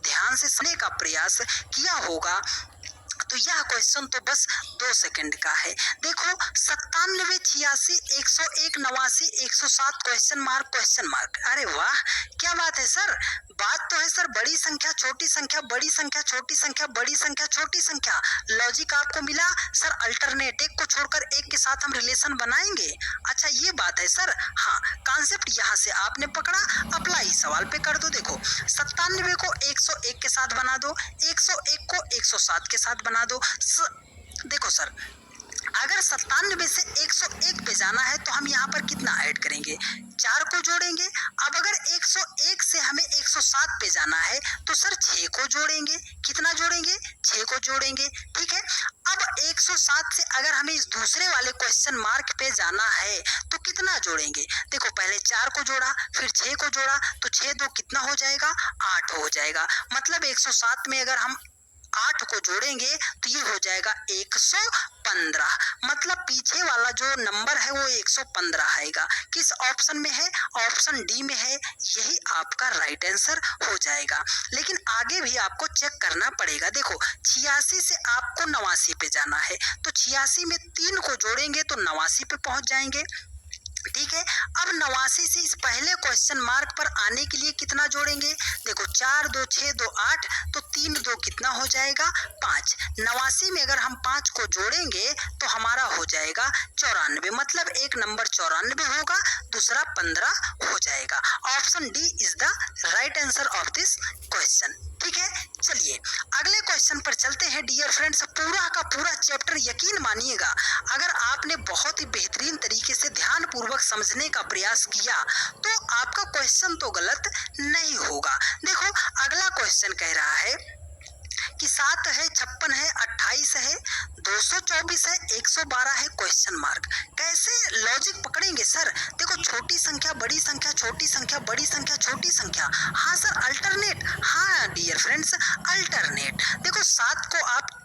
ध्यान से सुनने का प्रयास किया होगा तो यह क्वेश्चन तो बस 2 सेकंड का है। देखो 97, 86, 101, 89, 107 क्वेश्चन मार्क। अरे वाह, क्या बात है सर। बात तो है सर, बड़ी संख्या छोटी संख्या, बड़ी संख्या छोटी संख्या, बड़ी संख्या छोटी संख्या। लॉजिक आपको मिला सर। अल्टरनेट एक को छोड़कर एक के साथ हम रिलेशन बनाएंगे। अच्छा ये बात है सर। हाँ, कॉन्सेप्ट यहाँ से आपने पकड़ा, अप्लाई सवाल पे कर दो। देखो 97 को 101 के साथ बना दो, 101 को 107 के साथ बना दो। देखो सर, अगर 97 से 101 पे जाना है तो हम यहाँ पर कितना ऐड करेंगे, 4 को जोड़ेंगे। अब अगर 101 से हमें 107 पे जाना है तो सर 6 को जोड़ेंगे। कितना जोड़ेंगे, 6 को जोड़ेंगे। ठीक है। अब 107 से अगर हमें इस दूसरे वाले क्वेश्चन मार्क पे जाना है तो कितना जोड़ेंगे। देखो पहले 4 को जोड़ा, फिर 6 को जोड़ा, तो 6 दो कितना हो जाएगा, 8 हो जाएगा। मतलब 107 में अगर हम 8 को जोड़ेंगे तो ये हो जाएगा 115। मतलब पीछे वाला जो नंबर है वो 115 आएगा। किस ऑप्शन में है, ऑप्शन डी में है। यही आपका राइट आंसर हो जाएगा। लेकिन आगे भी आपको चेक करना पड़ेगा। देखो 86 से आपको 89 पे जाना है तो 86 में 3 को जोड़ेंगे तो 89 पे पहुंच जाएंगे। ठीक है। अब 89 से इस पहले क्वेश्चन मार्क पर आने के लिए कितना जोड़ेंगे। देखो 4 2 6 2 8, तो 3 2 कितना हो जाएगा, 5। 89 में अगर हम 5 को जोड़ेंगे तो हमारा हो जाएगा 94। मतलब एक नंबर 94 होगा, दूसरा 15 हो जाएगा। Option D is the right answer of this question. ठीक है। चलिए अगले क्वेश्चन पर चलते हैं डियर फ्रेंड्स। पूरा का पूरा चैप्टर यकीन मानिएगा अगर आपने बहुत ही बेहतरीन तरीके से ध्यान पूर्वक समझने का प्रयास किया तो आपका क्वेश्चन तो गलत नहीं होगा। देखो अगला क्वेश्चन कह रहा है कि 7 है, 56 है, 28 है, 224 है, 112 है क्वेश्चन मार्क। कैसे लॉजिक पकड़ेंगे सर। देखो छोटी संख्या बड़ी संख्या, छोटी संख्या बड़ी संख्या, छोटी संख्या। हाँ सर अल्टरनेट। हाँ डियर फ्रेंड्स अल्टरनेट। देखो 7 को आप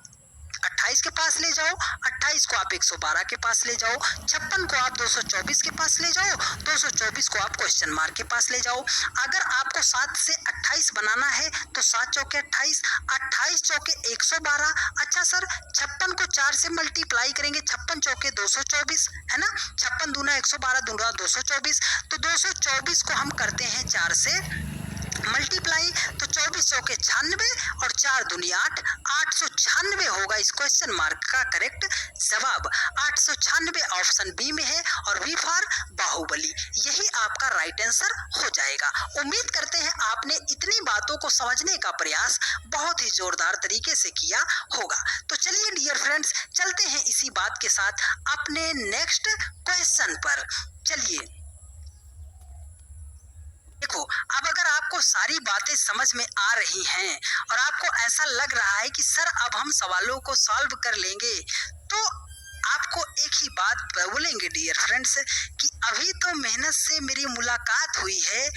28 के पास ले जाओ, 28 को आप 112 के पास ले जाओ, 56 को आप 224 के पास ले जाओ, 224 को आप क्वेश्चन मार्क के पास ले जाओ। अगर आपको 7 से 28 बनाना है तो 7 चौके 28, 28 चौके 112। अच्छा सर 56 को 4 से मल्टीप्लाई करेंगे, 56 चौके 224 है ना, 56 दूना 112 दूना 224। तो 224 को हम करते हैं 4 से मल्टीप्लाई, तो 24 चौके 96 और 4 दूनी 8, 896 होगा इस क्वेश्चन मार्क का करेक्ट जवाब। 896 ऑप्शन बी में है और बी फॉर बाहुबली। यही आपका राइट आंसर हो जाएगा। उम्मीद करते हैं आपने इतनी बातों को समझने का प्रयास बहुत ही जोरदार तरीके से किया होगा। तो चलिए डियर फ्रेंड्स चलते हैं इसी बात के साथ अपने नेक्स्ट क्वेश्चन पर। चलिए देखो अब अगर आपको सारी बातें समझ में आ रही हैं और आपको ऐसा लग रहा है कि सर अब हम सवालों को सॉल्व कर लेंगे तो आपको एक ही बात बोलेंगे डियर फ्रेंड्स कि अभी तो मेहनत से मेरी मुलाकात हुई है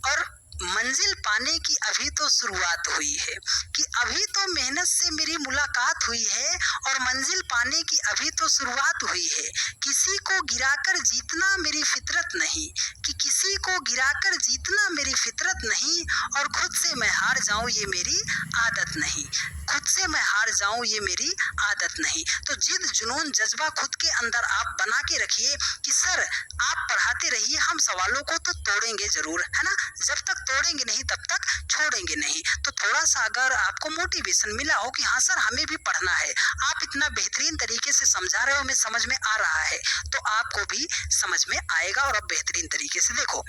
और मंजिल पाने की अभी तो शुरुआत हुई है। कि अभी तो मेहनत से मेरी मुलाकात हुई है और मंजिल पाने की अभी तो शुरुआत हुई है। किसी को गिराकर जीतना मेरी फितरत नहीं, कि किसी को गिराकर जीतना मेरी फितरत नहीं और खुद से मैं हार जाऊं ये मेरी आदत नहीं, खुद से मैं हार जाऊं ये मेरी आदत नहीं। तो जिद जुनून जज्बा खुद के अंदर आप बना के रखिए कि सर आप पढ़ाते रहिए, हम सवालों को तो तोड़ेंगे जरूर है ना, जब तक तोड़ेंगे नहीं तब तक छोड़ेंगे नहीं। तो थोड़ा सा अगर आपको मोटिवेशन मिला हो कि हाँ सर हमें भी पढ़ना है, आप इतना बेहतरीन तरीके से समझा रहे हो, हमें समझ में आ रहा है, तो आपको भी समझ में आएगा और अब बेहतरीन तरीके से देखो।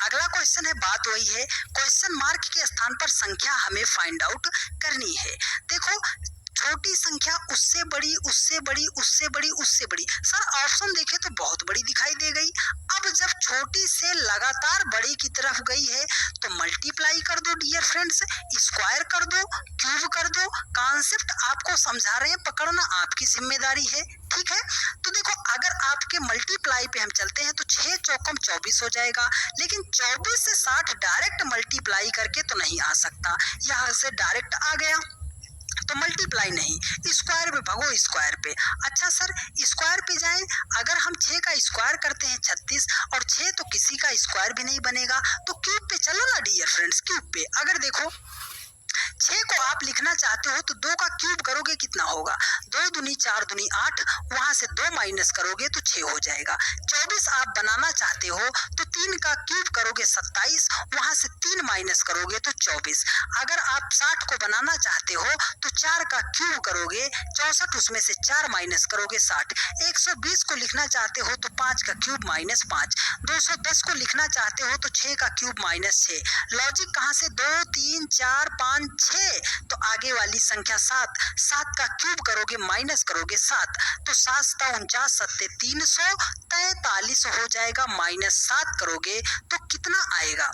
अगला क्वेश्चन है, बात वही है, क्वेश्चन मार्क के स्थान पर संख्या हमें फाइंड आउट करनी है। देखो छोटी संख्या उससे बड़ी उससे बड़ी उससे बड़ी उससे बड़ी। सर ऑप्शन देखे तो बहुत बड़ी दिखाई दे गई। अब जब छोटी से लगातार बड़ी की तरफ गई है तो मल्टीप्लाई कर दो डियर फ्रेंड्स, स्क्वायर कर दो, क्यूब कर दो। कॉन्सेप्ट आपको समझा रहे हैं, पकड़ना आपकी जिम्मेदारी है। ठीक है। तो देखो अगर आपके मल्टीप्लाई पे हम चलते हैं तो 6 चौकम 24 हो जाएगा, लेकिन 24 से 60 डायरेक्ट मल्टीप्लाई करके तो नहीं आ सकता, यहाँ से डायरेक्ट आ गया तो मल्टीप्लाई नहीं, स्क्वायर पे भगो स्क्वायर पे। अच्छा सर स्क्वायर पे जाएं, अगर हम 6 का स्क्वायर करते हैं 36 और 6 तो किसी का स्क्वायर भी नहीं बनेगा, तो क्यूब पे चलो ना डियर फ्रेंड्स, क्यूब पे अगर देखो लिखना चाहते हो तो 2 का क्यूब करोगे कितना होगा, 2 दूनी 4 दूनी 8, वहां से 2 माइनस करोगे तो 6 हो जाएगा। 24 आप बनाना चाहते हो तो 3 का क्यूब करोगे 27, वहां से 3 माइनस करोगे तो 24। अगर आप 60 को बनाना चाहते हो तो 4 का क्यूब करोगे 64, उसमें से 4 माइनस करोगे 60। 120 को लिखना चाहते हो तो 5 का क्यूब माइनस 5। 210 को लिखना चाहते हो तो 6 का क्यूब माइनस 6। लॉजिक कहाँ से, 2 3 4 5 6, तो आगे वाली संख्या 7, 7 का क्यूब करोगे माइनस करोगे 7, तो 7 7 49 7 343 हो जाएगा। माइनस 7 करोगे तो कितना आएगा,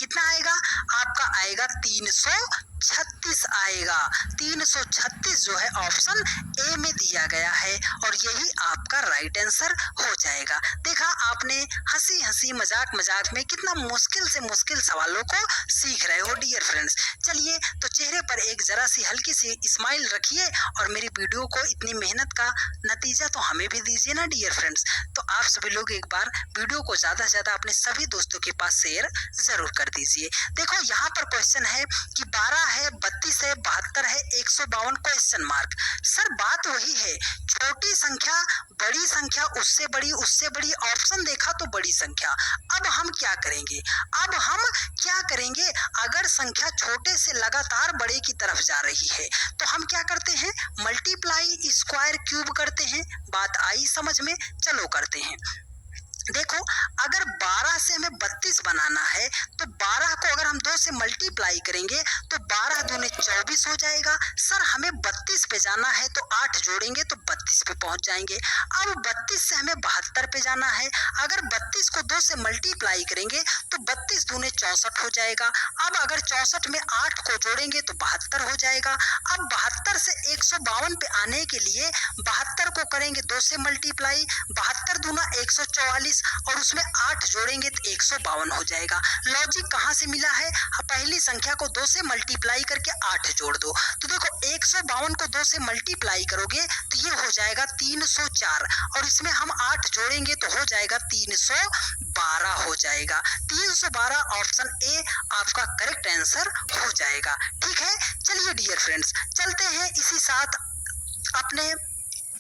कितना आएगा आपका, आएगा 336 आएगा। 336 जो है ऑप्शन ए में दिया गया है और यही आपका राइट आंसर हो जाएगा। देखा आपने, हंसी हंसी मजाक मजाक में कितना मुश्किल से मुश्किल सवालों को सीख रहे हो डियर फ्रेंड्स। चलिए तो चेहरे पर एक जरा सी हल्की सी स्माइल रखिए और मेरी वीडियो को इतनी मेहनत का नतीजा तो हमें भी दीजिए ना डियर फ्रेंड्स। तो आप सभी लोग एक बार वीडियो को ज्यादा से ज्यादा अपने सभी दोस्तों के पास शेयर जरूर कर दीजिए। देखो यहाँ पर क्वेश्चन है कि 12 है, 32 है, 72 है, 152 क्वेश्चन मार्क। सर बात वही है, छोटी संख्या, बड़ी संख्या, उससे बड़ी, ऑप्शन देखा तो बड़ी संख्या। अब हम क्या करेंगे, अब हम क्या करेंगे, अगर संख्या छोटे से लगातार बड़े की तरफ जा रही है तो हम क्या करते हैं, मल्टीप्लाई स्क्वायर क्यूब करते हैं। बात आई समझ में, चलो करते हैं। देखो अगर 12 से हमें 32 बनाना है तो 12 को अगर हम 2 से मल्टीप्लाई करेंगे तो 12 दूने 24 हो जाएगा। सर हमें 32 पे जाना है तो 8 जोड़ेंगे तो 32 पे पहुंच जाएंगे। अब 32 से हमें 72 पे जाना है, अगर 32 को 2 से मल्टीप्लाई करेंगे तो 32 दूने 64 हो जाएगा। अब अगर 64 में 8 को जोड़ेंगे तो 72 हो जाएगा। अब 72 से 152 पे आने के लिए 72 को करेंगे 2 से मल्टीप्लाई, 72 दूना 144 और उसमें 8 जोड़ेंगे तो 152 हो जाएगा। लॉजिक कहां से मिला है, पहली संख्या को 2 से मल्टीप्लाई करके 8 जोड़ दो, तो देखो 152 को 2 से मल्टीप्लाई करोगे तो ये हो जाएगा 304 और इसमें हम 8 जोड़ेंगे तो हो जाएगा 312 हो जाएगा। 312 ऑप्शन ए आपका करेक्ट आंसर हो जाएगा। ठीक है, चलिए डियर फ्रेंड्स चलते हैं इसी साथ अपने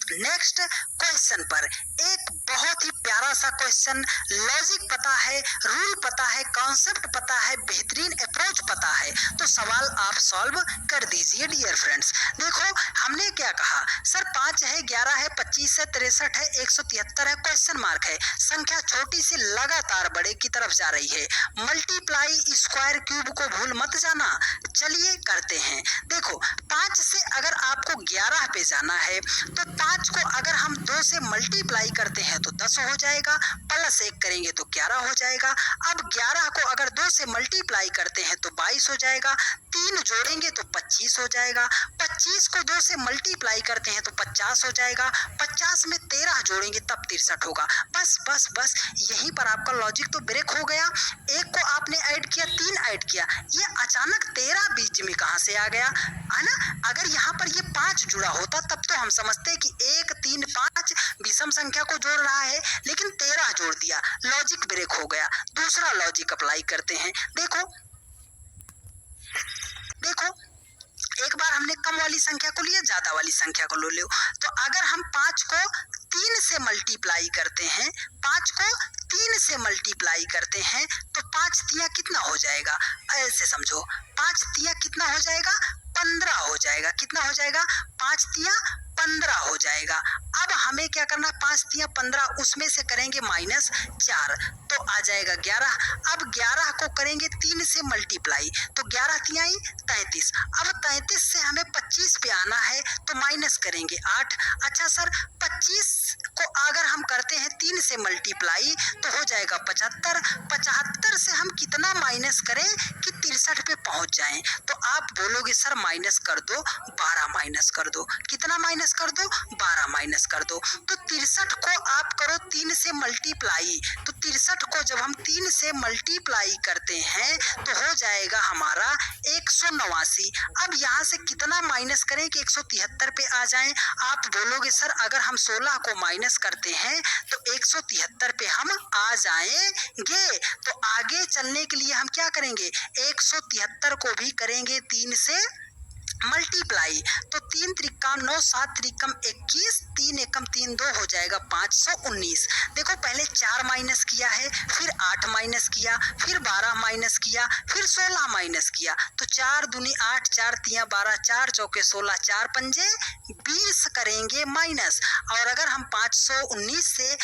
नेक्स्ट क्वेश्चन पर। एक बहुत ही प्यारा सा क्वेश्चन, लॉजिक पता है, रूल पता है, कॉन्सेप्ट पता है, बेहतरीन अप्रोच पता है, तो सवाल आप सॉल्व कर दीजिए डियर फ्रेंड्स। देखो हमने क्या कहा, सर 5 है, 11 है, 25 है, 63 है, 173 है, क्वेश्चन मार्क है, संख्या छोटी से लगातार बड़े की तरफ जा रही है, मल्टीप्लाई स्क्वायर क्यूब को भूल मत जाना। चलिए करते हैं। देखो 5 से अगर आपको 11 पे जाना है तो 5 को अगर हम 2 से मल्टीप्लाई करते हैं तो 10 हो जाएगा, प्लस 1 करेंगे तो 11 हो जाएगा। अब 11 को अगर 2 से मल्टीप्लाई करते हैं तो 22 हो जाएगा, 3 जोड़ेंगे तो 25 हो जाएगा, 25 को 2 से मल्टीप्लाई करते हैं तो 50 हो जाएगा, 50 में 13 जोड़ेंगे तब 63 होगा। बस बस बस यहीं पर आपका लॉजिक तो ब्रेक हो गया। एक को आपने ऐड किया, 3 ऐड किया, ये अचानक 13 बीच में कहां से आ गया, है ना। अगर यहाँ पर ये 5 जुड़ा होता तब तो हम समझते कि 1 3 5 विषम संख्या को जोड़ रहा है, लेकिन 13 जोड़ दिया, लॉजिक ब्रेक हो गया। दूसरा लॉजिक अप्लाई करते हैं। देखो देखो एक बार हमने कम वाली संख्या को लिया, ज्यादा वाली संख्या को ले लो, तो अगर हम 5 को 3 से मल्टीप्लाई करते हैं, 5 को 3 से मल्टीप्लाई करते हैं तो 5 तिया कितना हो जाएगा, ऐसे समझो 5 तिया कितना हो जाएगा, 15 हो जाएगा। कितना हो जाएगा, 5 तिया 15 हो जाएगा। अब हमें क्या करना, 5 तिया 15, उसमें से करेंगे -4 तो आ जाएगा 11। अब 11 को करेंगे 3 से मल्टीप्लाई तो 11 तियाई 33। अब 33 से हमें 25 पे आना है तो माइनस करेंगे 8। अच्छा सर 25 को अगर हम करते हैं 3 से मल्टीप्लाई तो हो जाएगा 75। 75 से हम कितना माइनस करें कि 63 पे पहुंच जाएं, तो आप बोलोगे सर माइनस कर दो, 12 माइनस कर दो। कितना माइनस कर दो, 12 माइनस कर दो। तो 63 को आप करो 3 से मल्टीप्लाई, तो 63 को जब हम 3 से मल्टीप्लाई करते हैं तो हो जाएगा हमारा 189। अब यहाँ से कितना माइनस करें कि 173 पे आ जाएं। आप बोलोगे सर अगर हम 16 को माइनस करते हैं तो 173 पे हम आ जाएंगे। तो आगे चलने के लिए हम क्या करेंगे, 173 को भी करेंगे 3 से मल्टीप्लाई, तो 3 त्रिका 9, 7 त्रिकम 21, 3 एकम 3 2 हो जाएगा 519। देखो पहले 4 माइनस किया है, फिर 8 माइनस किया, फिर 12 माइनस किया, फिर 16 माइनस किया, तो 4 दूनी 8, 4 तिया 12, 4 चौके 16, 4 पंजे 20 करेंगे माइनस। और अगर हम 519 से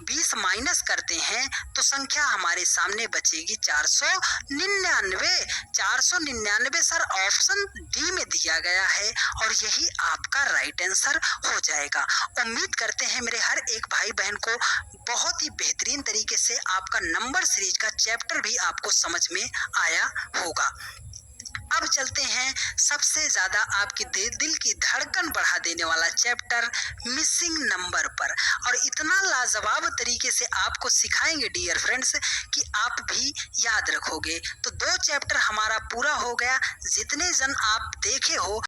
20 माइनस करते हैं तो संख्या हमारे सामने बचेगी 499। 499 सर ऑप्शन डी में दिया गया है और यही आपका राइट आंसर हो जाएगा। उम्मीद करते हैं मेरे हर एक भाई बहन को बहुत ही बेहतरीन तरीके से आपका नंबर सीरीज का चैप्टर भी आपको समझ में आया होगा। अब चलते हैं सबसे ज्यादा आपकी दिल की धड़कन बढ़ा देने वाला चैप्टर मिसिंग नंबर पर, और इतना लाजवाब तरीके से आपको सिखाएंगे डियर फ्रेंड्स कि आप भी याद रखोगे। तो 2 चैप्टर हमारा पूरा हो गया। जितने जन आप देखे हो